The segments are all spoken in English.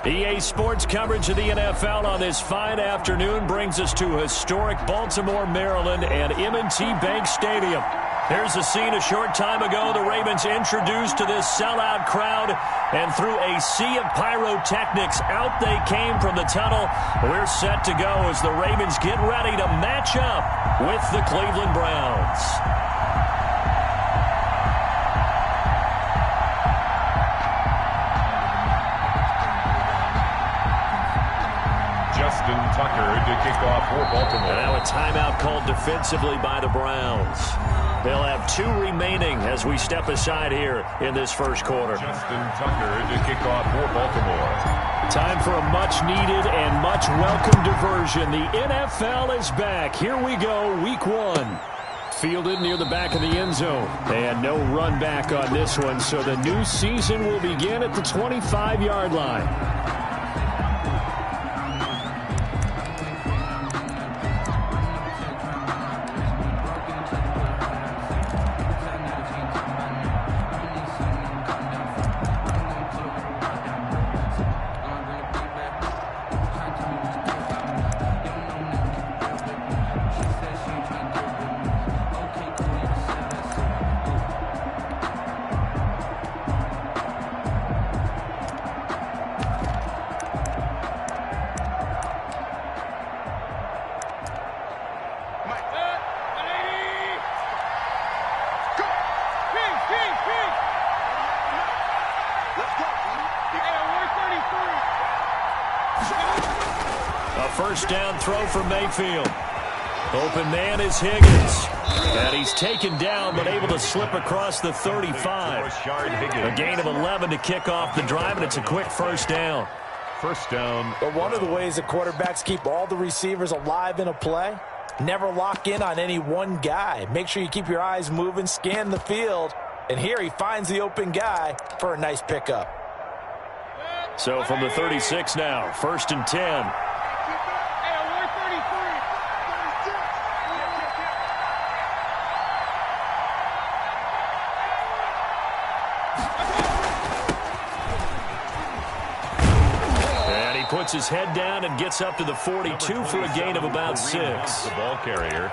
EA Sports coverage of the NFL on this fine afternoon brings us to historic Baltimore, Maryland and M&T Bank Stadium. Here's the scene a short time ago. The Ravens introduced to this sellout crowd, and through a sea of pyrotechnics, out they came from the tunnel. We're set to go as the Ravens get ready to match up with the Cleveland Browns. Justin Tucker to kick off for Baltimore. And now a timeout called defensively by the Browns. They'll have 2 remaining as we step aside here in this first quarter. Justin Tucker to kick off for Baltimore. Time for a much-needed and much-welcome diversion. The NFL is back. Here we go, week 1. Fielded near the back of the end zone. And no run back on this one, so the new season will begin at the 25-yard line. First down throw for Mayfield. Open man is Higgins. And he's taken down but able to slip across the 35. A gain of 11 to kick off the drive, and it's a quick first down. First down. But one of the ways that quarterbacks keep all the receivers alive in a play, never lock in on any one guy. Make sure you keep your eyes moving, scan the field. And here he finds the open guy for a nice pickup. So from the 36 now, 1st and 10. Puts his head down and gets up to the 42 for a gain of about 6. The ball carrier.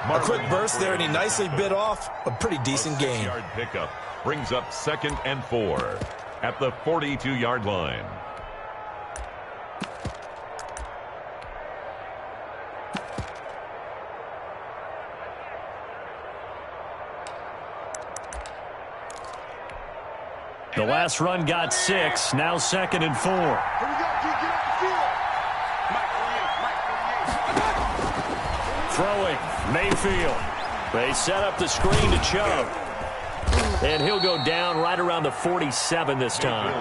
A quick burst there, and he nicely bit off a pretty decent gain. Yard pickup brings up 2nd and 4 at the 42-yard line. The last run got 6. Now 2nd and 4. Throwing, Mayfield. They set up the screen to Chubb. And he'll go down right around the 47 this time.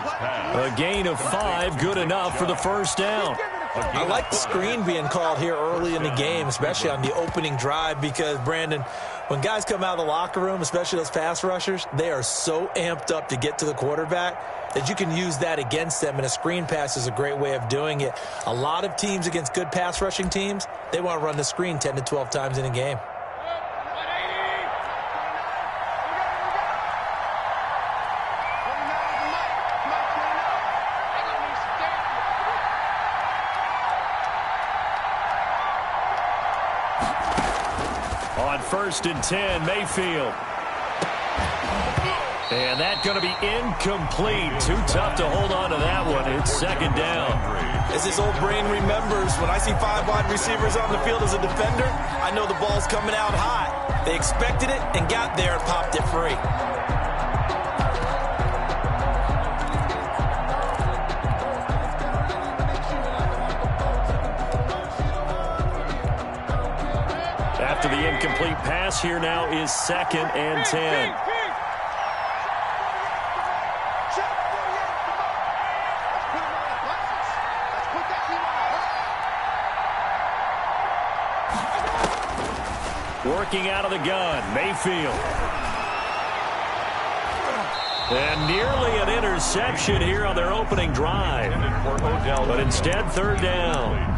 A gain of 5, good enough for the first down. I like the screen being called here early in the game, especially on the opening drive, because, Brandon, when guys come out of the locker room, especially those pass rushers, they are so amped up to get to the quarterback that you can use that against them, and a screen pass is a great way of doing it. A lot of teams against good pass rushing teams, they want to run the screen 10 to 12 times in a game. On 1st and 10, Mayfield. And that's going to be incomplete. Too tough to hold on to that one. It's 2nd down. As his old brain remembers, when I see 5 wide receivers on the field as a defender, I know the ball's coming out hot. They expected it and got there and popped it free. After the incomplete pass, here now is 2nd and 10. Working out of the gun, Mayfield. And nearly an interception here on their opening drive. But instead, 3rd down.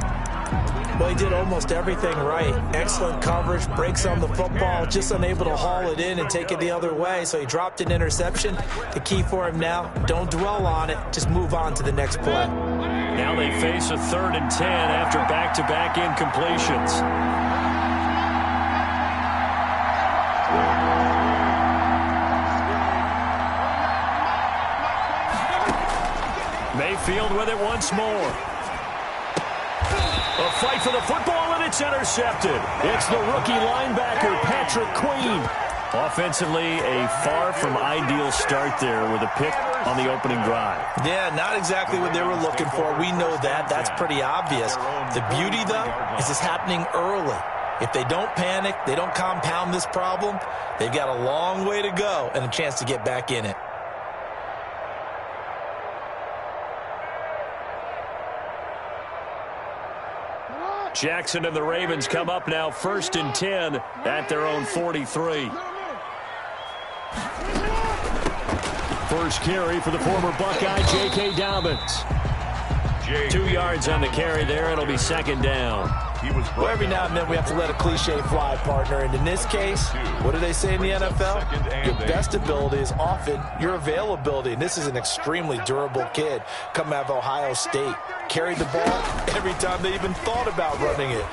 Well, he did almost everything right. Excellent coverage, breaks on the football, just unable to haul it in and take it the other way. So he dropped an interception. The key for him now, don't dwell on it. Just move on to the next play. Now they face a 3rd and 10 after back-to-back incompletions. Mayfield with it once more. A fight for the football, and it's intercepted. It's the rookie linebacker, Patrick Queen. Offensively, a far from ideal start there with a pick on the opening drive. Yeah, not exactly what they were looking for. We know that. That's pretty obvious. The beauty, though, is it's happening early. If they don't panic, they don't compound this problem, they've got a long way to go and a chance to get back in it. Jackson and the Ravens come up now 1st and 10 at their own 43. First carry for the former Buckeye, J.K. Dobbins. 2 yards on the carry there. It'll be 2nd down. Well, every now and then we have to let a cliche fly, partner. And in this case, what do they say in the NFL? Your best ability is often your availability. And this is an extremely durable kid coming out of Ohio State. Carried the ball every time they even thought about running it.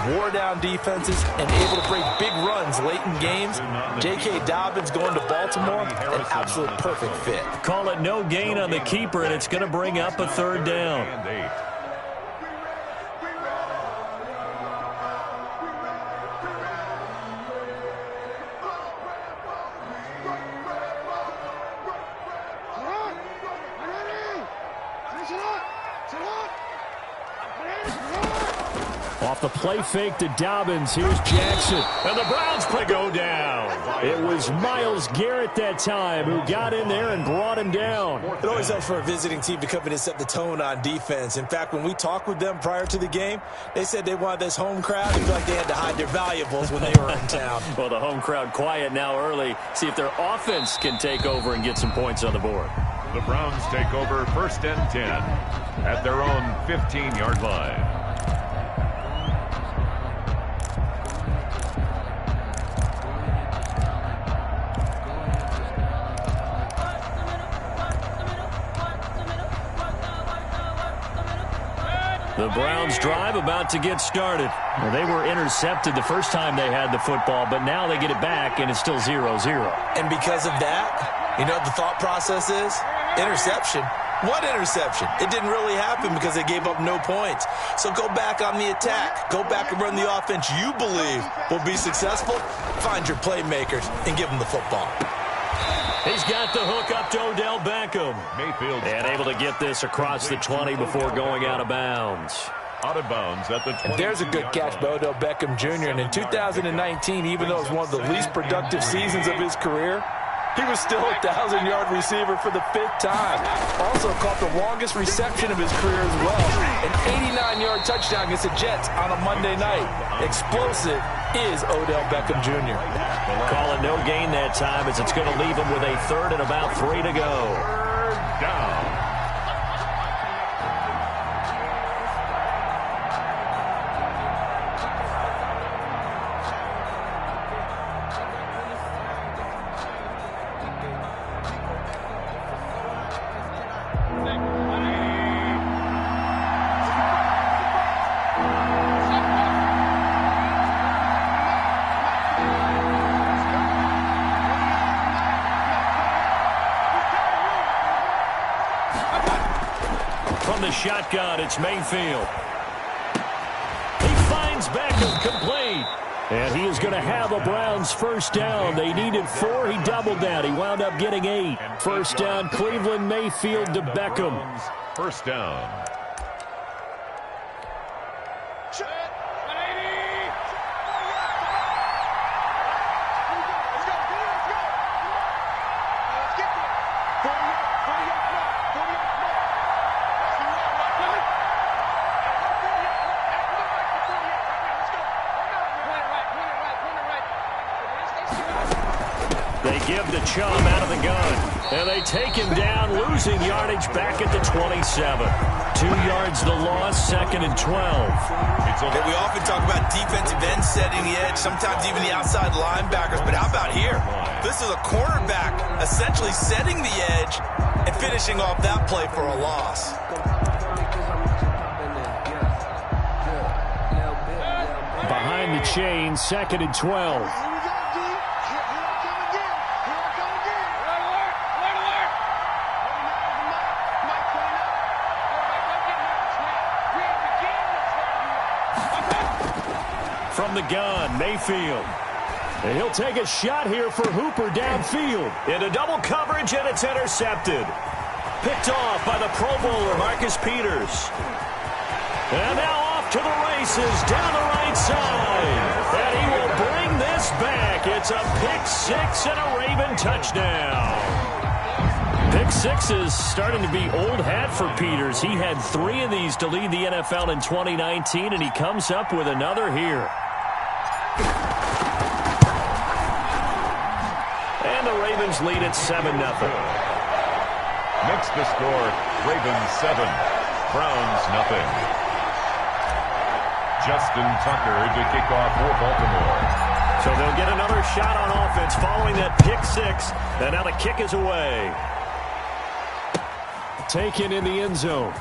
Wore down defenses and able to break big runs late in games. J.K. Dobbins going to Baltimore, an absolute perfect fit. Call it no gain on the keeper, and it's going to bring up a 3rd down. Off the play fake to Dobbins. Here's Jackson. And the Browns play go down. It was Myles Garrett that time who got in there and brought him down. It always helps for a visiting team to come in and set the tone on defense. In fact, when we talked with them prior to the game, they said they wanted this home crowd to feel like they had to hide their valuables when they were in town. Well, the home crowd quiet now early. See if their offense can take over and get some points on the board. The Browns take over 1st and 10 at their own 15-yard line. The Browns drive about to get started. Well, they were intercepted the first time they had the football, but now they get it back, and it's still 0-0. And because of that, you know what the thought process is? Interception. What interception? It didn't really happen because they gave up no points. So go back on the attack. Go back and run the offense you believe will be successful. Find your playmakers and give them the football. He's got the hook up to Odell Beckham. Mayfield and able to get this across the 20 before going out of bounds. Out of bounds at the 20. And there's a good catch by Odell Beckham Jr. And in 2019, even though it was one of the least productive seasons of his career, he was still a 1,000-yard receiver for the 5th time. Also caught the longest reception of his career as well. An 89-yard touchdown against the Jets on a Monday night. Explosive is Odell Beckham Jr. Call it no gain that time as it's going to leave him with a 3rd and about 3 to go. 3rd down. From the shotgun, it's Mayfield. He finds Beckham complete. And he is going to have a Browns 1st down. They needed 4. He doubled that. He wound up getting 8. 1st down, Cleveland. Mayfield to Beckham. 1st down. They give the Chubb out of the gun. And they take him down, losing yardage back at the 27. 2 yards the loss, 2nd and 12. We often talk about defensive ends setting the edge, sometimes even the outside linebackers. But how about here? This is a cornerback essentially setting the edge and finishing off that play for a loss. Behind the chain, 2nd and 12. From the gun, Mayfield. And he'll take a shot here for Hooper downfield. Into double coverage, and it's intercepted. Picked off by the Pro Bowler, Marcus Peters. And now off to the races down the right side. And he will bring this back. It's a pick six and a Raven touchdown. Pick six is starting to be old hat for Peters. He had 3 of these to lead the NFL in 2019, and he comes up with another here. And the Ravens lead at 7-0. Makes the score Ravens 7, Browns nothing. Justin Tucker to kick off for Baltimore. So they'll get another shot on offense following that pick six. And now the kick is away. Taken in the end zone.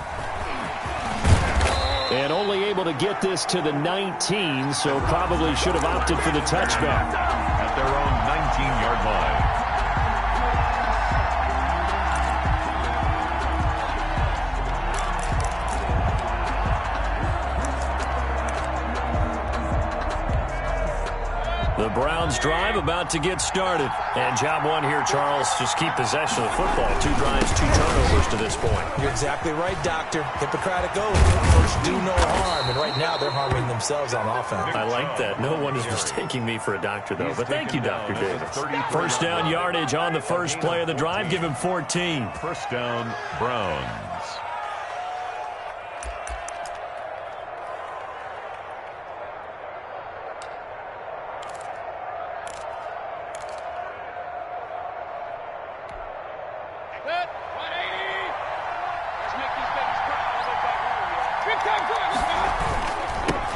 And only able to get this to the 19, so probably should have opted for the touchback. At their own 19-yard line. The Browns drive about to get started. And job one here, Charles, just keep possession of the football. 2 drives, 2 turnovers to this point. You're exactly right, Doctor. Hippocratic oath. First, do no harm. And right now, they're harming themselves on offense. I like that. No one is mistaking me for a doctor, though. But thank you, Dr. Davis. First down yardage on the first play of the drive. Give him 14. First down, Browns.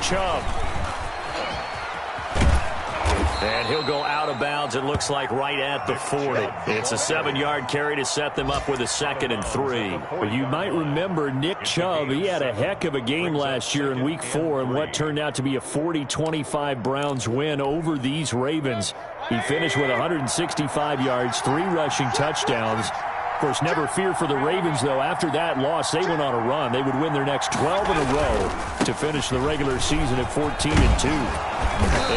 Chubb. And he'll go out of bounds, it looks like, right at the 40. It's a 7-yard carry to set them up with a 2nd and 3. But you might remember Nick Chubb. He had a heck of a game last year in Week 4 in what turned out to be a 40-25 Browns win over these Ravens. He finished with 165 yards, 3 rushing touchdowns. Of course, never fear for the Ravens, though. After that loss, they went on a run. They would win their next 12 in a row to finish the regular season at 14-2.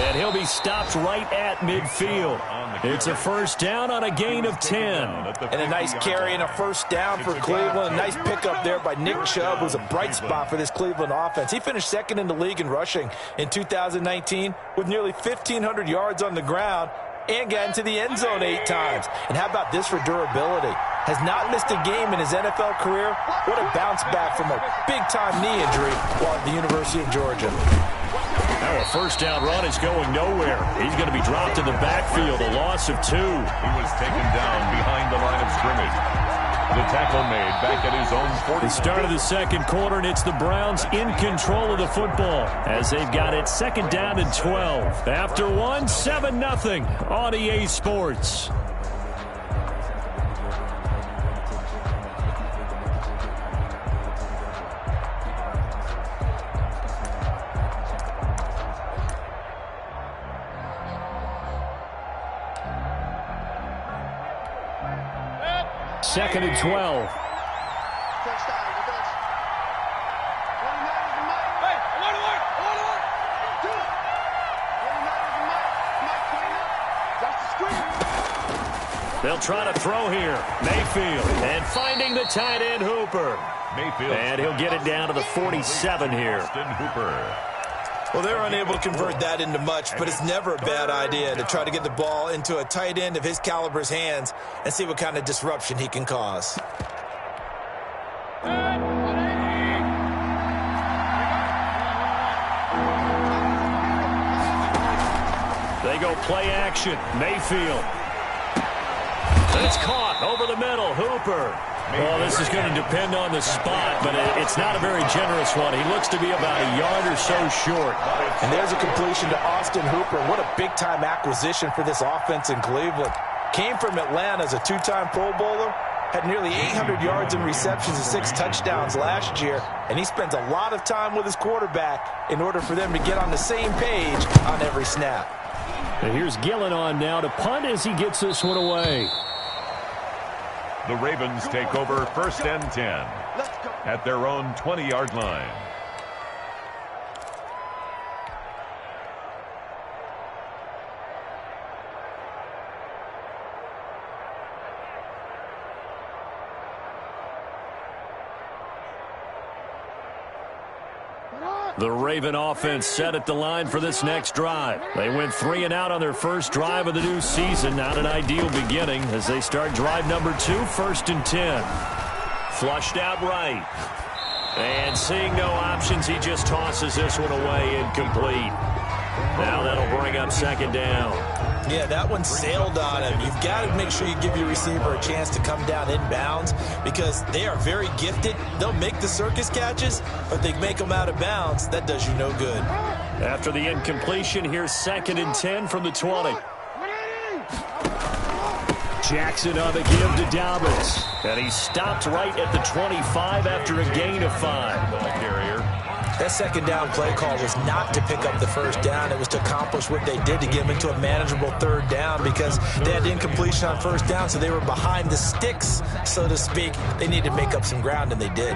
And he'll be stopped right at midfield. It's a first down on a gain of 10. And a nice carry and a first down for Cleveland. A nice pickup there by Nick Chubb, who's a bright spot for this Cleveland offense. He finished 2nd in the league in rushing in 2019 with nearly 1,500 yards on the ground and got into the end zone 8 times. And how about this for durability? Has not missed a game in his NFL career. What a bounce back from a big-time knee injury while at the University of Georgia. Now a first down run is going nowhere. He's going to be dropped in the backfield, a loss of 2. He was taken down behind the line of scrimmage. The tackle made back at his own 40. The start of the second quarter, and it's the Browns in control of the football as they've got it 2nd down and 12. After one, 7-0 on EA Sports. Second and 12. They'll try to throw here. Mayfield. And finding the tight end, Hooper. Mayfield. And he'll get it down to the 47 here. Hooper. Well, they're unable to convert that into much, but it's never a bad idea to try to get the ball into a tight end of his caliber's hands and see what kind of disruption he can cause. They go play action. Mayfield. And it's caught. Over the middle, Hooper. Well, this is going to depend on the spot, but it's not a very generous one. He looks to be about a yard or so short. And there's a completion to Austin Hooper. What a big-time acquisition for this offense in Cleveland. Came from Atlanta as a two-time Pro Bowler. Had nearly 800 yards in receptions and 6 touchdowns last year. And he spends a lot of time with his quarterback in order for them to get on the same page on every snap. And here's Gillen on now to punt as he gets this one away. The Ravens take over 1st and 10 at their own 20-yard line. The Raven offense set at the line for this next drive. They went 3 and out on their first drive of the new season. Not an ideal beginning as they start drive number 2, 1st and 10. Flushed out right. And seeing no options, he just tosses this one away, incomplete. Now that'll bring up 2nd down. Yeah, that one sailed on him. You've got to make sure you give your receiver a chance to come down inbounds because they are very gifted. They'll make the circus catches, but they make them out of bounds. That does you no good. After the incompletion, here's 2nd and 10 from the 20. Jackson on the give to Dobbins. And he stopped right at the 25 after a gain of 5. Ball carrier. That 2nd down play call was not to pick up the 1st down. It was to accomplish what they did to get them into a manageable 3rd down because they had incompletion on 1st down, so they were behind the sticks, so to speak. They needed to make up some ground, and they did.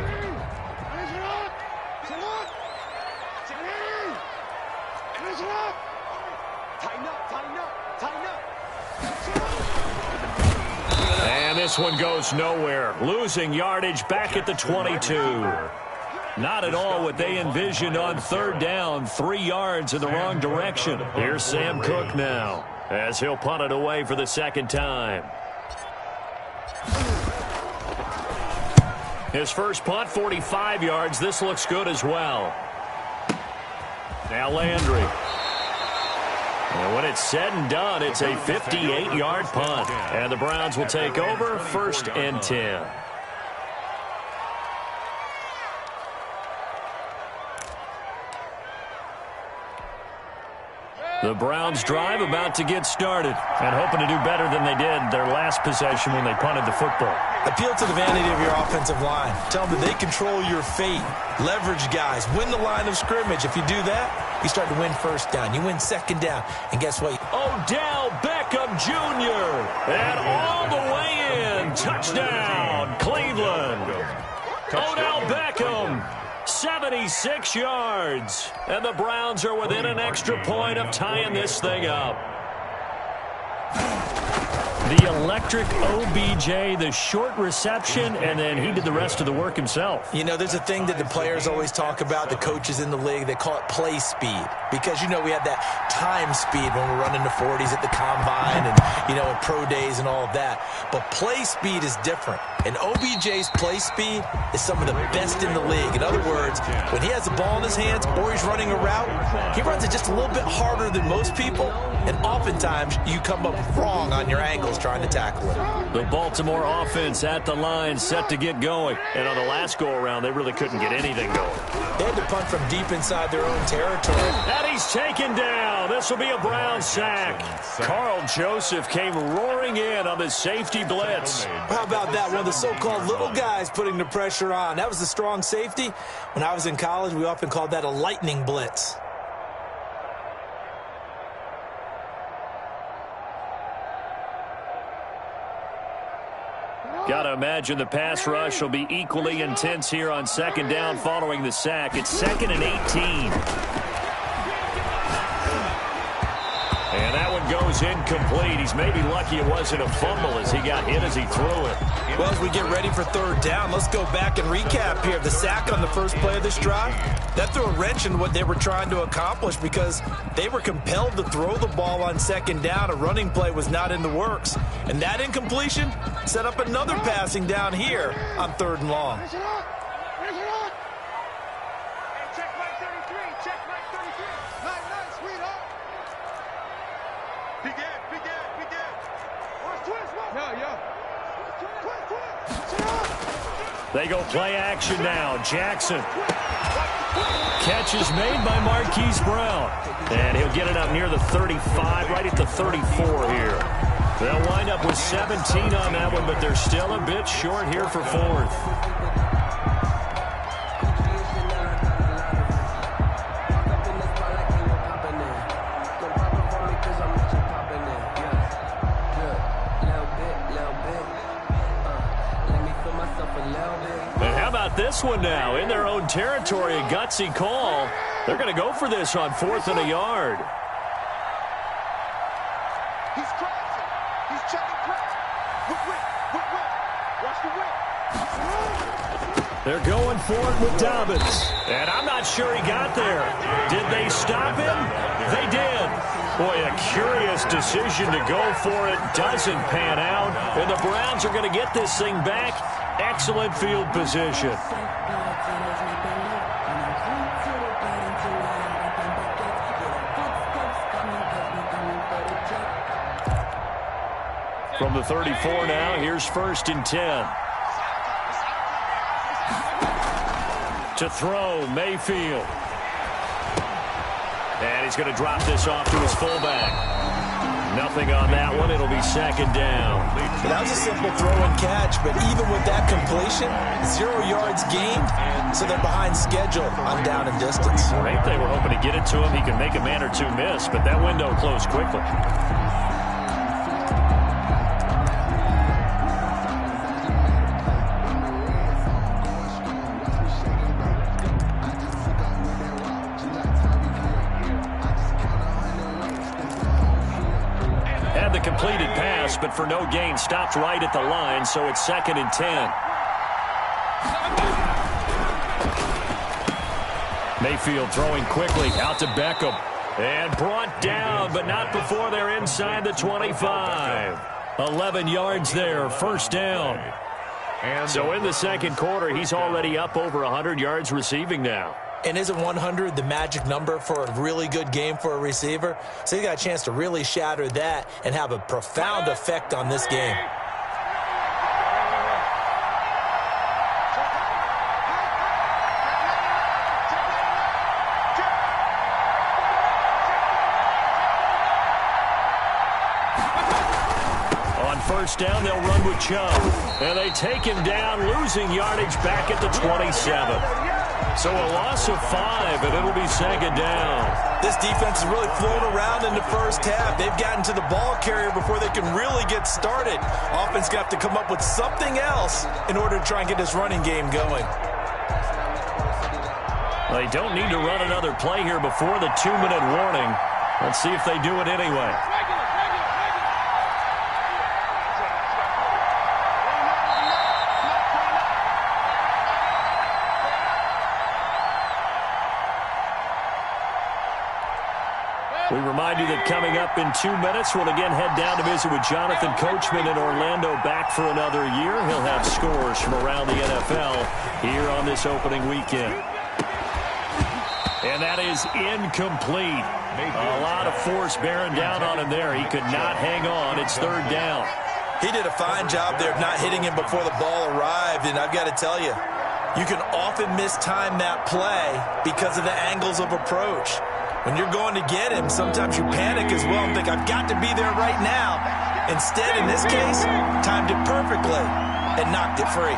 And this one goes nowhere. Losing yardage back at the 22. Not at all what they envisioned on 3rd down. 3 yards in the wrong direction. Here's Sam Cook now as he'll punt it away for the 2nd time. His first punt, 45 yards. This looks good as well. Now Landry. And when it's said and done, it's a 58-yard punt. And the Browns will take over 1st and 10. The Browns drive about to get started and hoping to do better than they did their last possession when they punted the football. Appeal to the vanity of your offensive line. Tell them that they control your fate. Leverage guys. Win the line of scrimmage. If you do that, you start to win 1st down. You win 2nd down. And guess what? Odell Beckham Jr. And all the way in. Touchdown, Cleveland. Odell Beckham. 76 yards. And the Browns are within an extra point of tying this thing up. The electric OBJ, the short reception, and then he did the rest of the work himself. You know, there's a thing that the players always talk about, the coaches in the league, they call it play speed. Because, you know, we have that time speed when we're running the 40s at the combine and, you know, at pro days and all of that. But play speed is different. And OBJ's play speed is some of the best in the league. In other words, when he has the ball in his hands or he's running a route, he runs it just a little bit harder than most people. And oftentimes, you come up wrong on your angles trying to tackle it. The Baltimore offense at the line, set to get going. And on the last go-around, they really couldn't get anything going. They had to punt from deep inside their own territory. And he's taken down. This will be a Brown sack. Carl Joseph came roaring in on the safety blitz. How about that? One of the so-called little guys putting the pressure on. That was the strong safety. When I was in college, we often called that a lightning blitz. Got to imagine the pass rush will be equally intense here on 2nd down following the sack. It's 2nd and 18. And that one goes incomplete. He's maybe lucky it wasn't a fumble as he got hit as he threw it. Well, as we get ready for 3rd down, let's go back and recap here. The sack on the first play of this drive, that threw a wrench in what they were trying to accomplish because they were compelled to throw the ball on 2nd down. A running play was not in the works. And that incompletion set up another passing down here on 3rd and long. They go play action now. Jackson. Catch is made by Marquise Brown. And he'll get it up near the 35, right at the 34 here. They'll wind up with 17 on that one, but they're still a bit short here for fourth. This one now in their own territory, a gutsy call. They're going to go for this on 4th and a yard. He's crossing. He's checking cross. Watch the whip. They're going for it with Dobbins. And I'm not sure he got there. Did they stop him? They did. Boy, a curious decision to go for it. Doesn't pan out. And the Browns are going to get this thing back. Excellent field position. From the 34 now, here's 1st and 10. To throw, Mayfield. And he's going to drop this off to his fullback. Nothing on that one. It'll be 2nd down. That was a simple throw and catch, but even with that completion, 0 yards gained, so they're behind schedule on down and distance. I think they were hoping to get it to him. He could make a man or two miss, but that window closed quickly. Completed pass, but for no gain, stopped right at the line, so it's 2nd and 10. Mayfield throwing quickly out to Beckham. And brought down, but not before they're inside the 25. 11 yards there, 1st down. And so in the 2nd quarter, he's already up over 100 yards receiving now. And isn't 100 the magic number for a really good game for a receiver? So you got a chance to really shatter that and have a profound effect on this game. On 1st down, they'll run with Chubb. And they take him down, losing yardage back at the 27. So a loss of 5, and it'll be 2nd down. This defense has really flown around in the first half. They've gotten to the ball carrier before they can really get started. Offense got to come up with something else in order to try and get this running game going. They don't need to run another play here before the 2-minute warning. Let's see if they do it anyway. We remind you that coming up in 2 minutes, we'll again head down to visit with Jonathan Coachman in Orlando, back for another year. He'll have scores from around the NFL here on this opening weekend. And that is incomplete. A lot of force bearing down on him there. He could not hang on. It's 3rd down. He did a fine job there of not hitting him before the ball arrived, and I've got to tell you, you can often mistime that play because of the angles of approach. When you're going to get him, sometimes you panic as well and think, I've got to be there right now. Instead, in this case, timed it perfectly and knocked it free.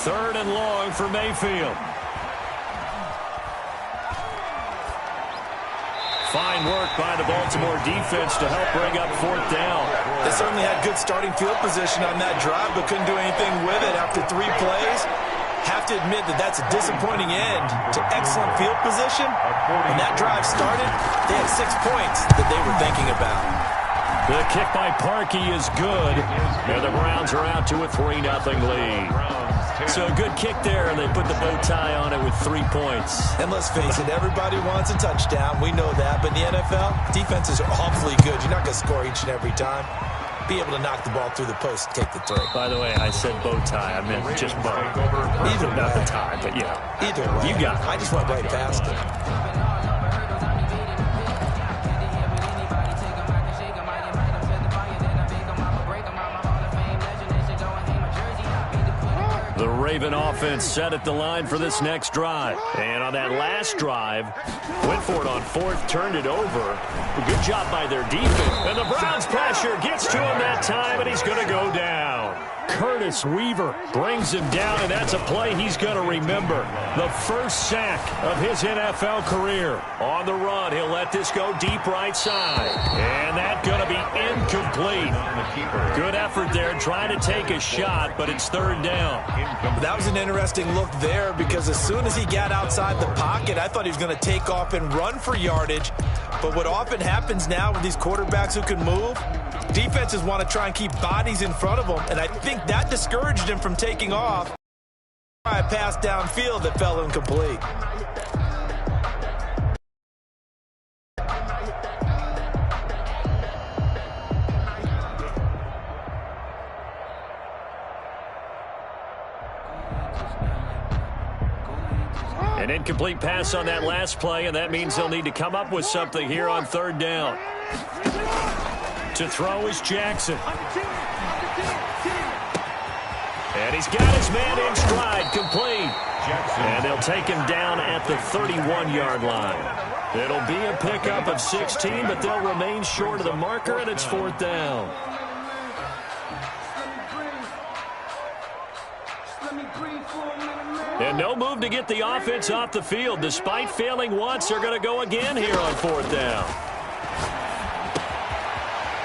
Third and long for Mayfield. Fine work by the Baltimore defense to help bring up 4th down. They certainly had good starting field position on that drive, but couldn't do anything with it after 3 plays. Have to admit that that's a disappointing end to excellent field position. When that drive started, they had 6 points that they were thinking about. The kick by Parkey is good. And the Browns are out to a 3-0 lead. So a good kick there, and they put the bow tie on it with 3 points. And let's face it, everybody wants a touchdown. We know that. But in the NFL, defenses are awfully good. You're not going to score each and every time. be able to knock the ball through the post and take the three. By the way, I said bow tie. I meant just bow. Either not the tie, but yeah. Either way. You got it. I just went right past it. The Raven offense set at the line for this next drive. And on that last drive, went for it on fourth, turned it over. Good job by their defense. And the Browns pressure gets to him that time, and he's going to go down. Curtis Weaver brings him down, and that's a play he's going to remember. The first sack of his NFL career. On the run, he'll let this go deep right side. And that's going to be incomplete. Good effort there trying to take a shot, but it's third down. That was an interesting look there because as soon as he got outside the pocket, I thought he was going to take off and run for yardage. But what often happens now with these quarterbacks who can move, defenses want to try and keep bodies in front of them, and I think that discouraged him from taking off. A pass downfield that fell incomplete. An incomplete pass on that last play, and that means they'll need to come up with something here on third down. To throw is Jackson. And he's got his man in stride, complete. And they'll take him down at the 31-yard line. It'll be a pickup of 16, but they'll remain short of the marker, and it's fourth down. And no move to get the offense off the field. Despite failing once, they're going to go again here on fourth down.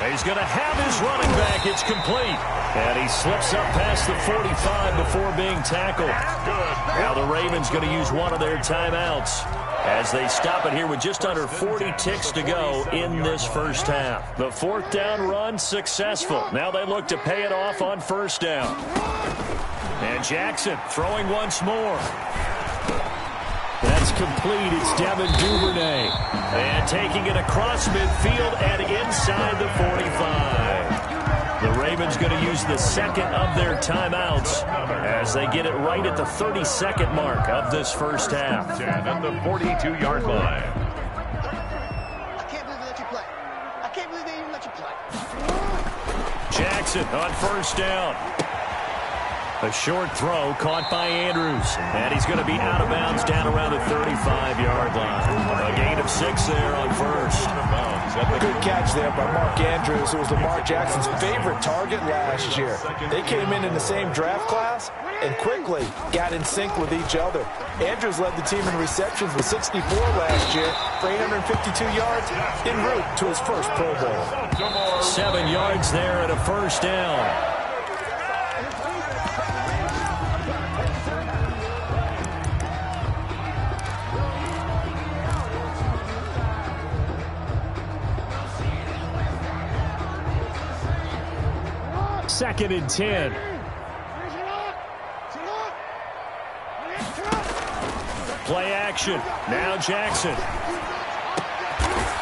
He's going to have his running back. It's complete. And he slips up past the 45 before being tackled. Now the Ravens going to use one of their timeouts as they stop it here with just under 40 ticks to go in this first half. The fourth down run successful. Now they look to pay it off on first down. And Jackson throwing once more. That's complete. It's Devin Duvernay. And taking it across midfield and inside the 45. The Ravens going to use the second of their timeouts as they get it right at the 32nd mark of this first half. At the 42-yard line. I can't believe they let you play. I can't believe they even let you play. Jackson on first down. A short throw caught by Andrews. And he's going to be out of bounds down around the 35-yard line. A gain of 6 there on first. Good catch there by Mark Andrews, who was Lamar Jackson's favorite target last year. They came in the same draft class and quickly got in sync with each other. Andrews led the team in receptions with 64 last year for 852 yards en route to his first Pro Bowl. 7 yards there and a first down. Second and 10. Play action. Now Jackson.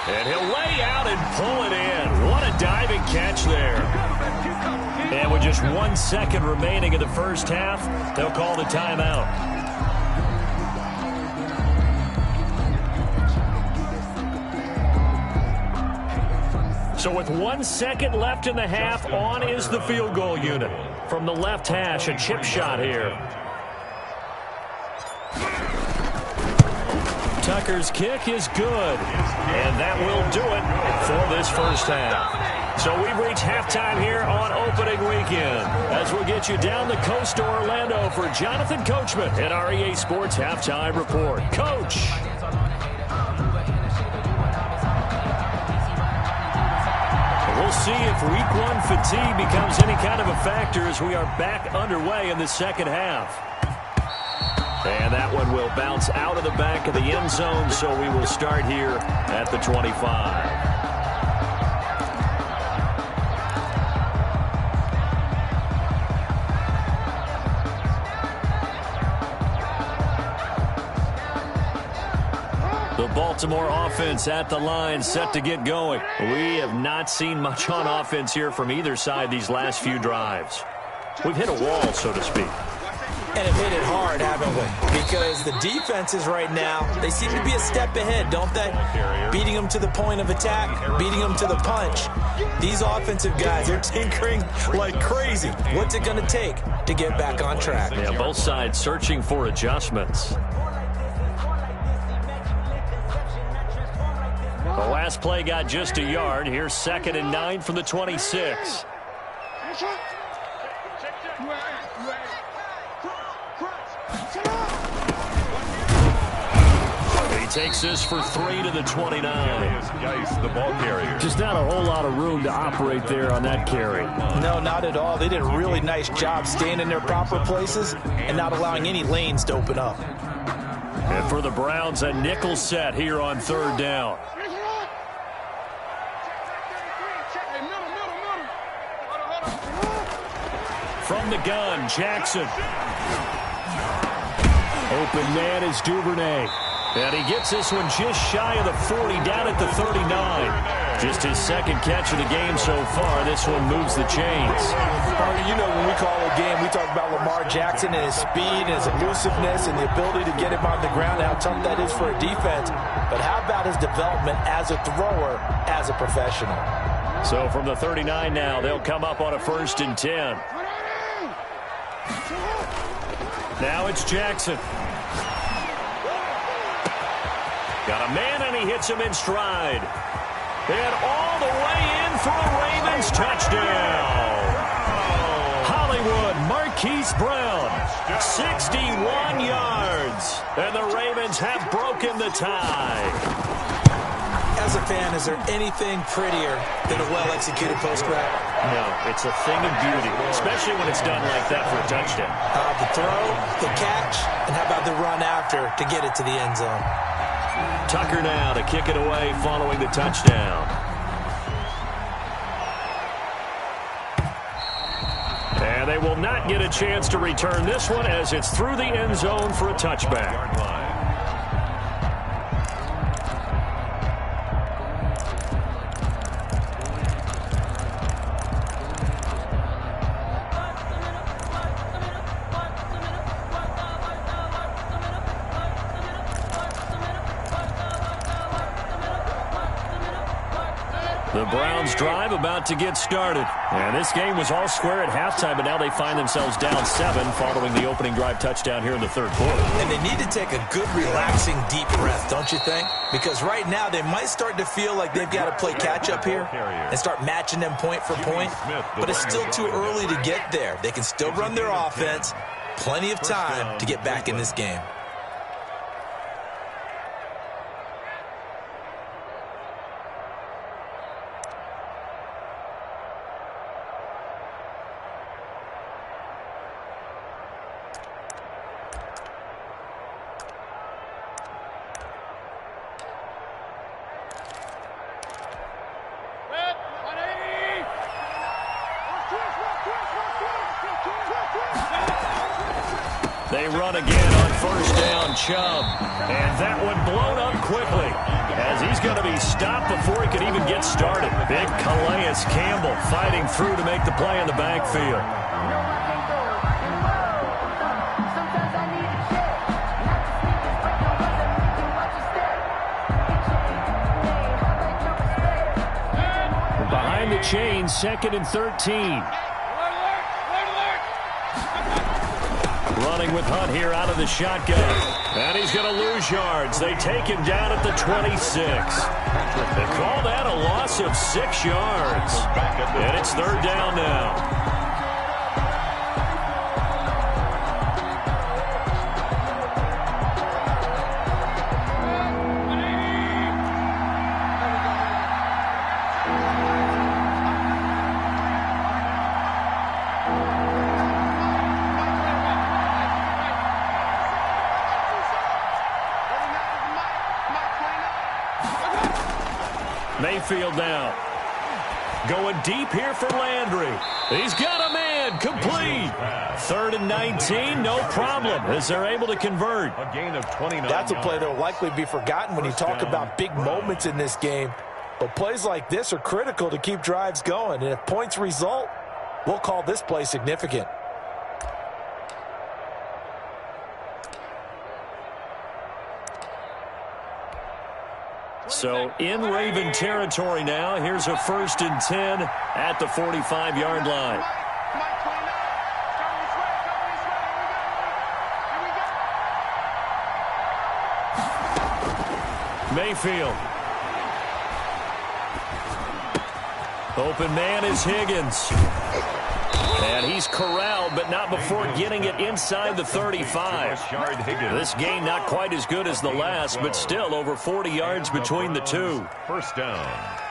And he'll lay out and pull it in. What a diving catch there. And with just 1 second remaining in the first half, they'll call the timeout. So with 1 second left in the half, on is the field goal unit. From the left hash, a chip shot here. Tucker's kick is good. And that will do it for this first half. So we've reached halftime here on opening weekend. As we'll get you down the coast to Orlando for Jonathan Coachman at our EA Sports Halftime Report. Coach. We'll see if week one fatigue becomes any kind of a factor as we are back underway in the second half. And that one will bounce out of the back of the end zone, so we will start here at the 25. The Baltimore offense at the line, set to get going. We have not seen much on offense here from either side these last few drives. We've hit a wall, so to speak. And have hit it hard, haven't we? Because the defenses right now, they seem to be a step ahead, don't they? Beating them to the point of attack, beating them to the punch. These offensive guys are tinkering like crazy. What's it going to take to get back on track? Yeah, both sides searching for adjustments. The last play got just a yard. Here's 2nd and 9 from the 26. He takes this for 3 to the 29. Geis, the ball carrier. Just not a whole lot of room to operate there on that carry. No, not at all. They did a really nice job staying in their proper places and not allowing any lanes to open up. And for the Browns, a nickel set here on 3rd down. From the gun, Jackson. Open man is Duvernay. And he gets this one just shy of the 40, down at the 39. Just his 2nd catch of the game so far. This one moves the chains. You know, when we call a game, we talk about Lamar Jackson and his speed and his elusiveness and the ability to get him on the ground, how tough that is for a defense. But how about his development as a thrower, as a professional? So from the 39 now, they'll come up on a 1st and 10. Now it's Jackson. Got a man, and he hits him in stride. And all the way in for a Ravens touchdown. Hollywood Marquise Brown, 61 yards. And the Ravens have broken the tie. As a fan, is there anything prettier than a well-executed post route? No, it's a thing of beauty, especially when it's done like that for a touchdown. The throw, the catch, and how about the run after to get it to the end zone? Tucker now to kick it away following the touchdown. And they will not get a chance to return this one as it's through the end zone for a touchback. The Browns drive about to get started. And this game was all square at halftime, but now they find themselves down 7 following the opening drive touchdown here in the 3rd quarter. And they need to take a good, relaxing, deep breath, don't you think? Because right now they might start to feel like they've got to play catch-up here and start matching them point for point. But it's still too early to get there. They can still run their offense. Plenty of time to get back in this game. They run again on 1st down, Chubb. And that one blown up quickly as he's going to be stopped before he can even get started. Big Calais Campbell fighting through to make the play in the backfield. Behind the chains, 2nd and 13. Running with Hunt here out of the shotgun. And he's going to lose yards. They take him down at the 26. They call that a loss of 6 yards. And it's 3rd down now. Mayfield now. Going deep here for Landry. He's got a man. and complete. 3rd and 19, no problem, as they're able to convert. A gain of 29 That's a play that will likely be forgotten when you talk about big moments in this game. But plays like this are critical to keep drives going. And if points result, we'll call this play significant. So in Raven territory now. Here's a 1st and 10 at the 45-yard line. Mayfield. Open man is Higgins. And he's corralled, but not before getting it inside the 35. This game not quite as good as the last, but still over 40 yards between the two. 1st down.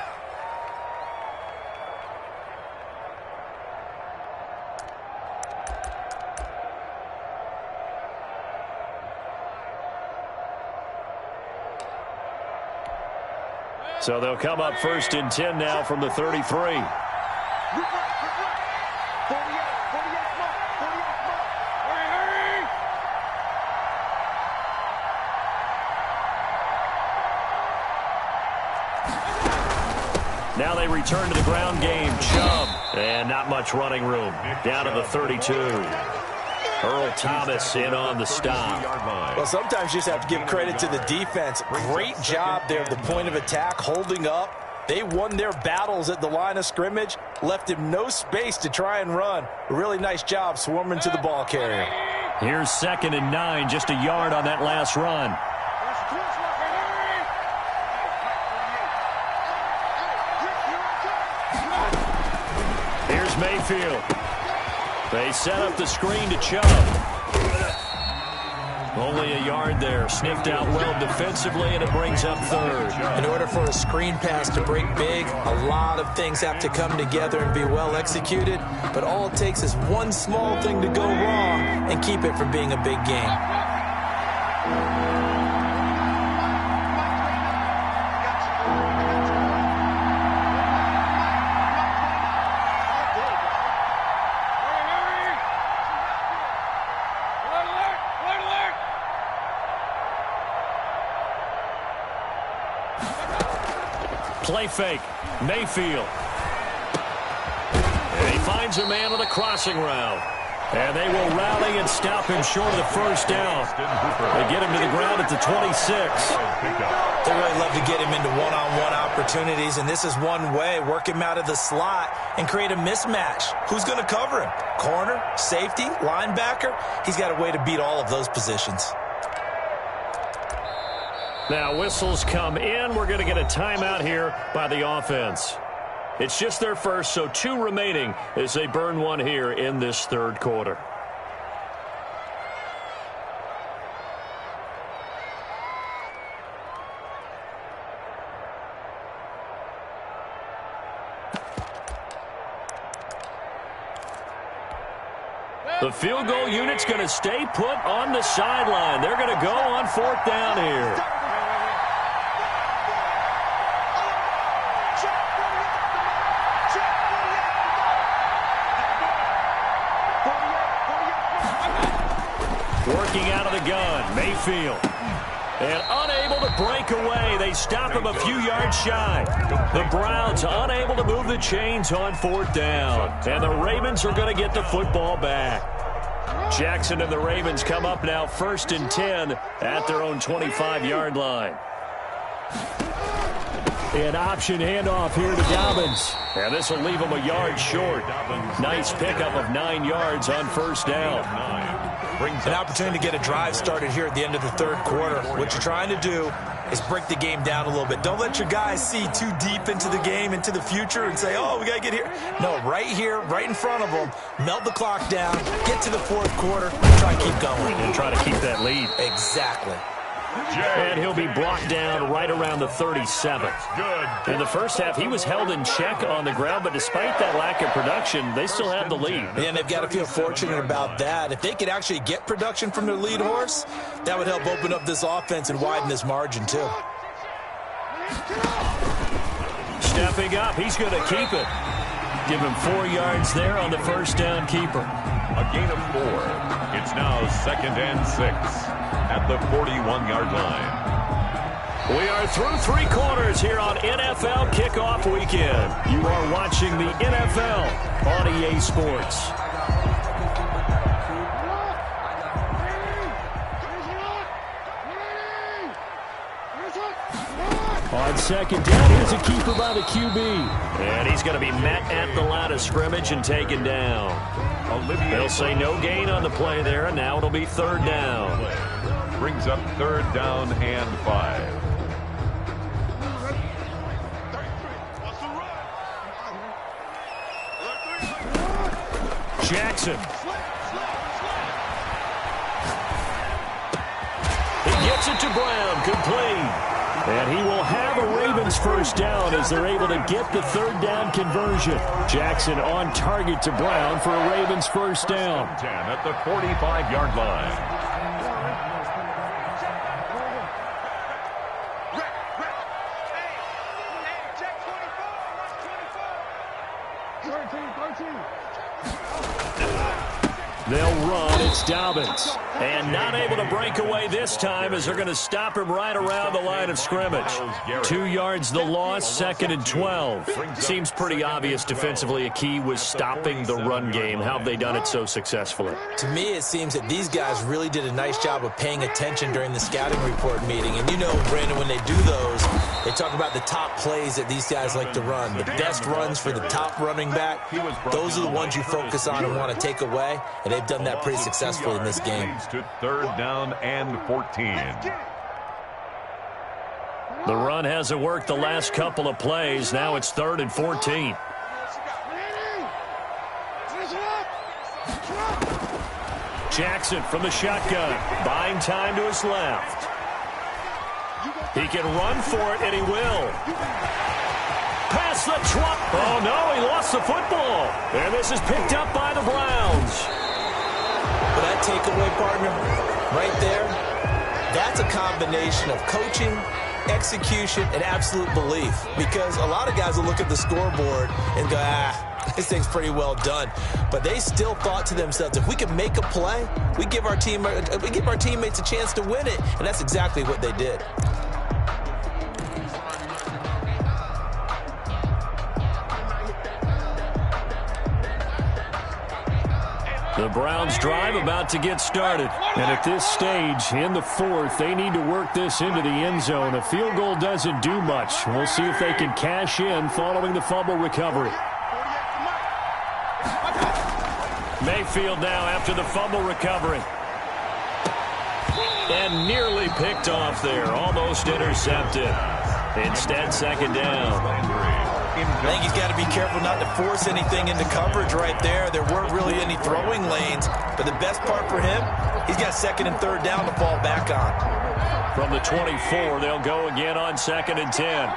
So they'll come up 1st and 10 now from the 33. Now they return to the ground game. Chubb. And not much running room. Down to the 32. Earl Thomas in on the stop. Well, sometimes you just have to give credit to the defense. Great job there at the point of attack, holding up. They won their battles at the line of scrimmage, left him no space to try and run. A really nice job swarming to the ball carrier. Here's 2nd and 9, just a yard on that last run. Here's Mayfield. They set up the screen to Chubb. Only a yard there. Sniffed out well defensively, and it brings up 3rd. In order for a screen pass to break big, a lot of things have to come together and be well executed. But all it takes is one small thing to go wrong and keep it from being a big game. Play fake. Mayfield. And he finds a man on the crossing route. And they will rally and stop him short of the 1st down. They get him to the ground at the 26. They really love to get him into one-on-one opportunities, and this is one way. Work him out of the slot and create a mismatch. Who's going to cover him? Corner, safety, linebacker? He's got a way to beat all of those positions. Now whistles come in. We're going to get a timeout here by the offense. It's just their first, so 2 remaining as they burn one here in this 3rd quarter. The field goal unit's going to stay put on the sideline. They're going to go on 4th down here. Working out of the gun, Mayfield. And unable to break away. They stop him a few yards shy. The Browns unable to move the chains on 4th down. And the Ravens are going to get the football back. Jackson and the Ravens come up now 1st and 10 at their own 25-yard line. An option handoff here to Dobbins. And this will leave him a yard short. Nice pickup of 9 yards on 1st down. An opportunity to get a drive started here at the end of the 3rd quarter. What you're trying to do is break the game down a little bit. Don't let your guys see too deep into the game, into the future, and say, oh, we got to get here. No, right here, right in front of them, melt the clock down, get to the 4th quarter, and try to keep going. And try to keep that lead. Exactly. And he'll be brought down right around the 37. In the first half, he was held in check on the ground, but despite that lack of production, they still have the lead. And they've got to feel fortunate about that. If they could actually get production from their lead horse, that would help open up this offense and widen this margin, too. Stepping up, he's going to keep it. Give him 4 yards there on the first down keeper. A gain of 4. It's now 2nd and 6 at the 41-yard line. We are through 3 quarters here on NFL Kickoff Weekend. You are watching the NFL on EA Sports. On second down, here's a keeper by the QB. And he's going to be met at the line of scrimmage and taken down. They'll say no gain on the play there, and now it'll be 3rd down. Brings up 3rd down and 5. Jackson. He gets it to Brown, complete. And he will have a Ravens first down as they're able to get the 3rd down conversion. Jackson on target to Brown for a Ravens first down. 10 at the 45-yard line. They'll run. It's Dobbins. And not able to break away this time as they're going to stop him right around the line of scrimmage. 2 yards the loss, 2nd and 12. Seems pretty obvious defensively a key was stopping the run game. How have they done it so successfully? To me, it seems that these guys really did a nice job of paying attention during the scouting report meeting. And you know, Brandon, when they do those, they talk about the top plays that these guys like to run. The best runs for the top running back, those are the ones you focus on and want to take away. And they've done that pretty successfully in this game. To 3rd down and 14. The run hasn't worked the last couple of plays. Now it's 3rd and 14. Jackson from the shotgun. Buying time to his left. He can run for it, and he will. Pass the trump. Oh, no, he lost the football. And this is picked up by the Browns. But that takeaway, partner, right there, that's a combination of coaching, execution, and absolute belief. Because a lot of guys will look at the scoreboard and go, this thing's pretty well done. But they still thought to themselves, if we can make a play, we give our teammates a chance to win it. And that's exactly what they did. The Browns drive about to get started. And at this stage, in the 4th, they need to work this into the end zone. A field goal doesn't do much. We'll see if they can cash in following the fumble recovery. Mayfield now after the fumble recovery. And nearly picked off there. Almost intercepted. Instead, 2nd down. I think he's got to be careful not to force anything into coverage right there. There weren't really any throwing lanes. But the best part for him, he's got 2nd and 3rd down to fall back on. From the 24, they'll go again on 2nd and 10.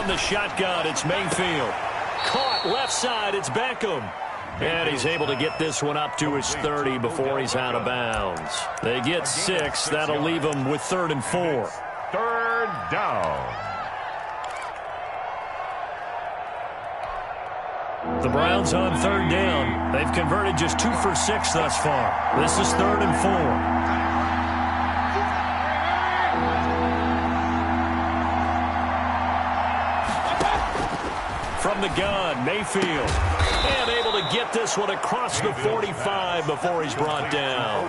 The shotgun, it's Mayfield. Caught left side, it's Beckham. And he's able to get this one up to his 30 before he's out of bounds. They get 6. That'll leave them with 3rd and 4. 3rd down. The Browns on 3rd down. They've converted just 2 for 6 thus far. This is 3rd and 4. From the gun, Mayfield. And able to get this one across the 45 before he's brought down.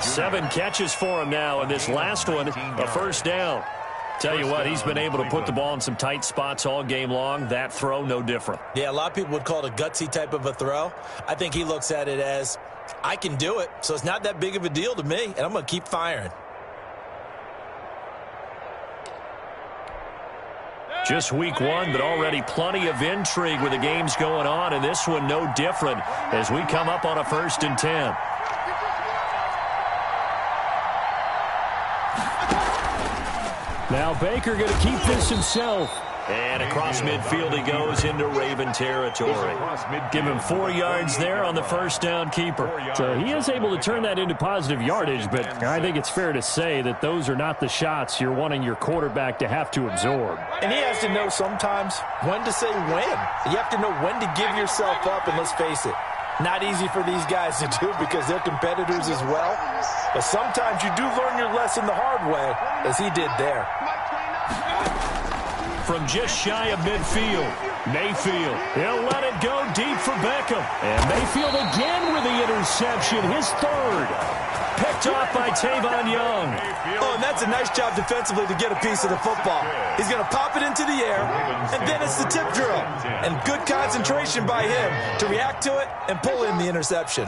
7 catches for him now, and this last one, a first down. Tell you what, he's been able to put the ball in some tight spots all game long. That throw, no different. Yeah, a lot of people would call it a gutsy type of a throw. I think he looks at it as, I can do it, so it's not that big of a deal to me, and I'm going to keep firing. Just week 1, but already plenty of intrigue with the games going on, and this one no different as we come up on a 1st and 10. Now Baker going to keep this himself. And across midfield he goes into Raven territory. Give him 4 yards there on the first down keeper. So he is able to turn that into positive yardage, but I think it's fair to say that those are not the shots you're wanting your quarterback to have to absorb. And he has to know sometimes when to say when. You have to know when to give yourself up, and let's face it, not easy for these guys to do because they're competitors as well. But sometimes you do learn your lesson the hard way, as he did there. From just shy of midfield, Mayfield. He'll let it go deep for Beckham. And Mayfield again with the interception, his third. Picked off by Tavon Young. Oh, and that's a nice job defensively to get a piece of the football. He's going to pop it into the air, and then it's the tip drill. And good concentration by him to react to it and pull in the interception.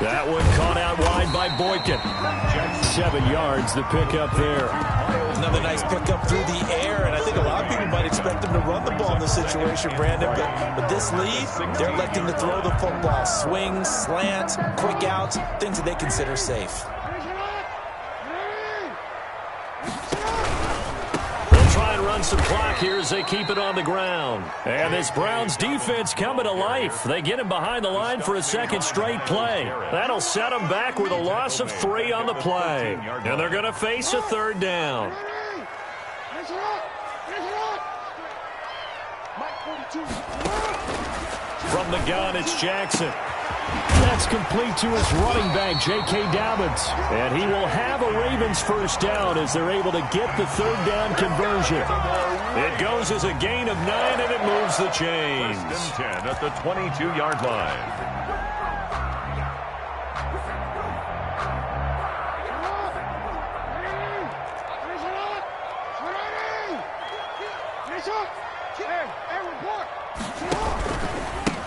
That one caught out wide by Boykin. 7 yards, the pickup there. Another nice pickup through the air, and I think a lot of people might expect him to run the ball in this situation, Brandon, but with this lead, they're electing to throw the football. Swings, slants, quick outs, things that they consider safe. Some clock here as they keep it on the ground. And this Browns defense coming to life. They get him behind the line for a second straight play. That'll set them back with a loss of 3 on the play. And they're going to face a third down. From the gun, it's Jackson. That's complete to his running back, J.K. Dobbins. And he will have a Ravens first down as they're able to get the third down conversion. It goes as a gain of 9, and it moves the chains. First and 10 at the 22-yard line.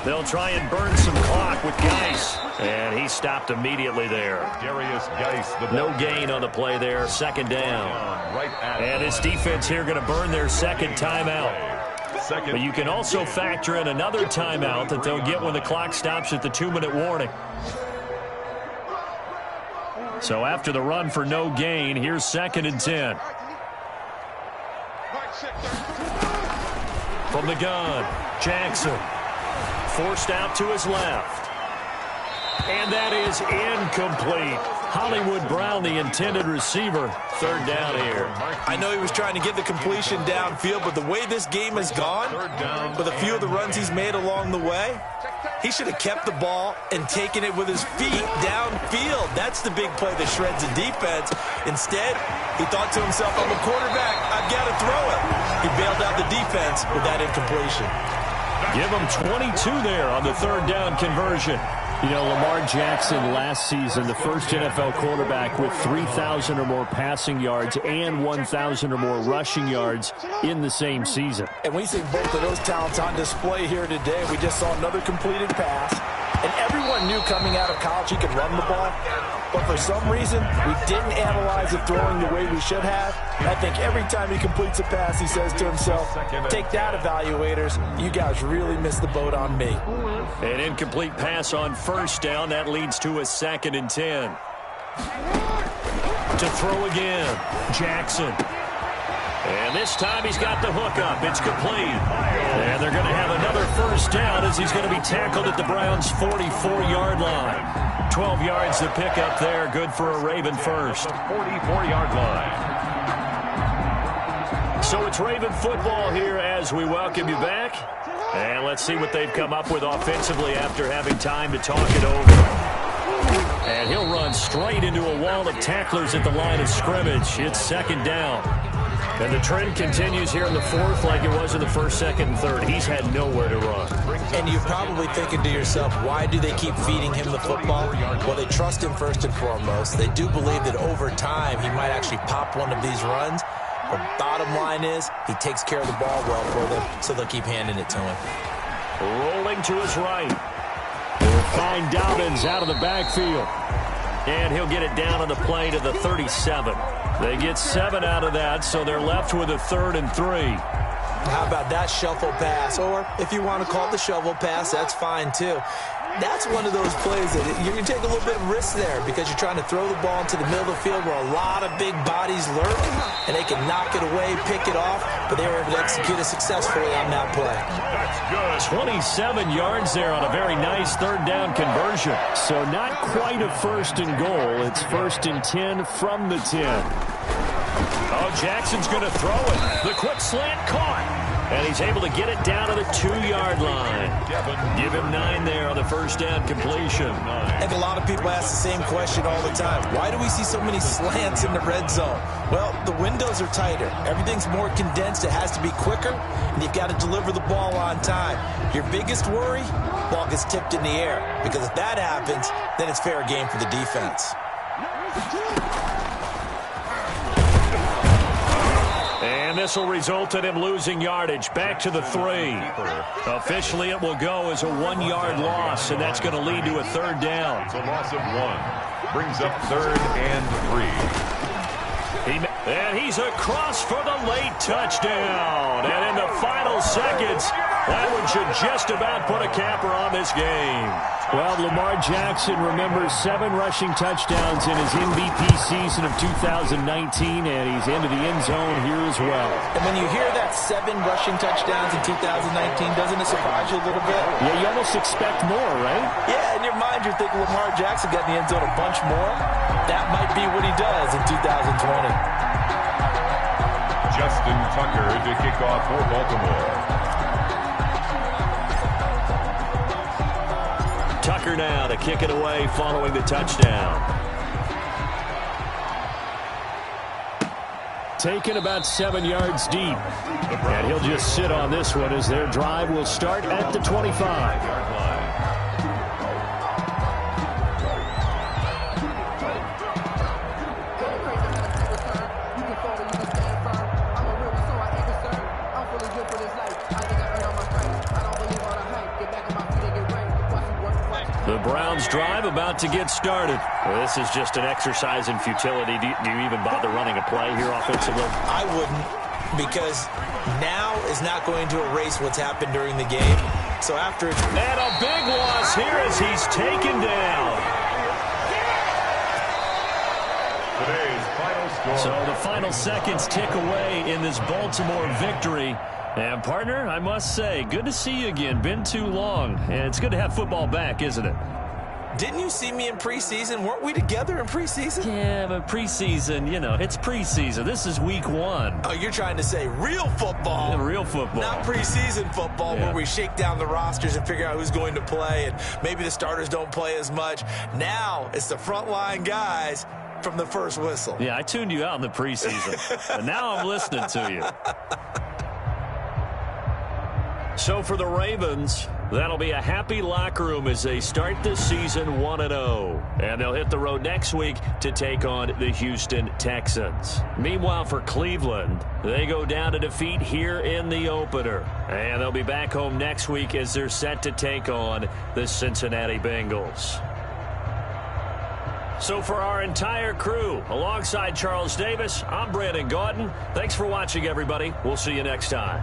They'll try and burn some clock with Geis. And he stopped immediately there. Darius Geis. No gain on the play there. Second down. And this defense here going to burn their second timeout. But you can also factor in another timeout that they'll get when the clock stops at the 2-minute warning. So after the run for no gain, here's 2nd and 10. From the gun, Jackson. Forced out to his left. And that is incomplete. Hollywood Brown, the intended receiver. Third down here. I know he was trying to get the completion downfield, but the way this game has gone, with a few of the runs he's made along the way, he should have kept the ball and taken it with his feet downfield. That's the big play that shreds the defense. Instead, he thought to himself, I'm a quarterback, I've got to throw it. He bailed out the defense with that incompletion. Give him 22 there on the third down conversion. You know, Lamar Jackson last season, the first NFL quarterback with 3,000 or more passing yards and 1,000 or more rushing yards in the same season. And we see both of those talents on display here today. We just saw another completed pass. And everyone knew coming out of college he could run the ball. But for some reason, we didn't analyze the throwing the way we should have. I think every time he completes a pass, he says to himself, take that, evaluators. You guys really missed the boat on me. An incomplete pass on first down. That leads to a 2nd and 10. To throw again, Jackson. And this time he's got the hook up. It's complete. And they're going to have another first down as he's going to be tackled at the Browns' 44-yard line. 12 yards to pick up there. Good for a Raven first. 44-yard line. So it's Raven football here as we welcome you back. And let's see what they've come up with offensively after having time to talk it over. And he'll run straight into a wall of tacklers at the line of scrimmage. It's 2nd down. And the trend continues here in the 4th like it was in the 1st, 2nd, and 3rd. He's had nowhere to run. And you're probably thinking to yourself, why do they keep feeding him the football? Well, they trust him first and foremost. They do believe that over time he might actually pop one of these runs. The bottom line is he takes care of the ball well for them, so they'll keep handing it to him. Rolling to his right. They'll find Dobbins out of the backfield. And he'll get it down on the play to the 37. They get 7 out of that, so they're left with a 3rd and 3. How about that shuffle pass? Or if you want to call it the shovel pass, that's fine too. That's one of those plays that you're going to take a little bit of risk there because you're trying to throw the ball into the middle of the field where a lot of big bodies lurk, and they can knock it away, pick it off, but they were able to execute it successfully on that play. That's good. 27 yards there on a very nice third down conversion. So not quite a first and goal. It's 1st and 10 from the 10. Oh, Jackson's going to throw it. The quick slant caught. And he's able to get it down to the 2-yard line. Give him 9 there on the first down completion. I think a lot of people ask the same question all the time. Why do we see so many slants in the red zone? Well, the windows are tighter. Everything's more condensed. It has to be quicker, and you've got to deliver the ball on time. Your biggest worry, ball gets tipped in the air. Because if that happens, then it's fair game for the defense. And this will result in him losing yardage. Back to the 3. Officially, it will go as a 1-yard loss, and that's going to lead to a third down. It's a loss of 1. Brings up 3rd and 3. And he's across for the late touchdown. And in the final seconds, that one should just about put a capper on this game. Well, Lamar Jackson remembers 7 rushing touchdowns in his MVP season of 2019, and he's into the end zone here as well. And when you hear that 7 rushing touchdowns in 2019, doesn't it surprise you a little bit? Yeah, you almost expect more, right? Yeah, in your mind, you're thinking Lamar Jackson got in the end zone a bunch more. That might be what he does in 2020. Justin Tucker to kick off for Baltimore. Tucker now to kick it away following the touchdown. Taken about 7 yards deep. And he'll just sit on this one as their drive will start at the 25. The Browns drive about to get started. Well, this is just an exercise in futility. Do you even bother running a play here offensively? I wouldn't, because now is not going to erase what's happened during the game. So after... And a big loss here as he's taken down. Today's final score. So the final seconds tick away in this Baltimore victory. And, partner, I must say, good to see you again. Been too long. And it's good to have football back, isn't it? Didn't you see me in preseason? Weren't we together in preseason? Yeah, but preseason, you know, it's preseason. This is week 1. Oh, you're trying to say real football. Yeah, real football. Not preseason football where we shake down the rosters and figure out who's going to play, and maybe the starters don't play as much. Now it's the frontline guys from the first whistle. Yeah, I tuned you out in the preseason. And now I'm listening to you. So for the Ravens, that'll be a happy locker room as they start this season 1-0. And they'll hit the road next week to take on the Houston Texans. Meanwhile, for Cleveland, they go down to defeat here in the opener. And they'll be back home next week as they're set to take on the Cincinnati Bengals. So for our entire crew, alongside Charles Davis, I'm Brandon Gaudin. Thanks for watching, everybody. We'll see you next time.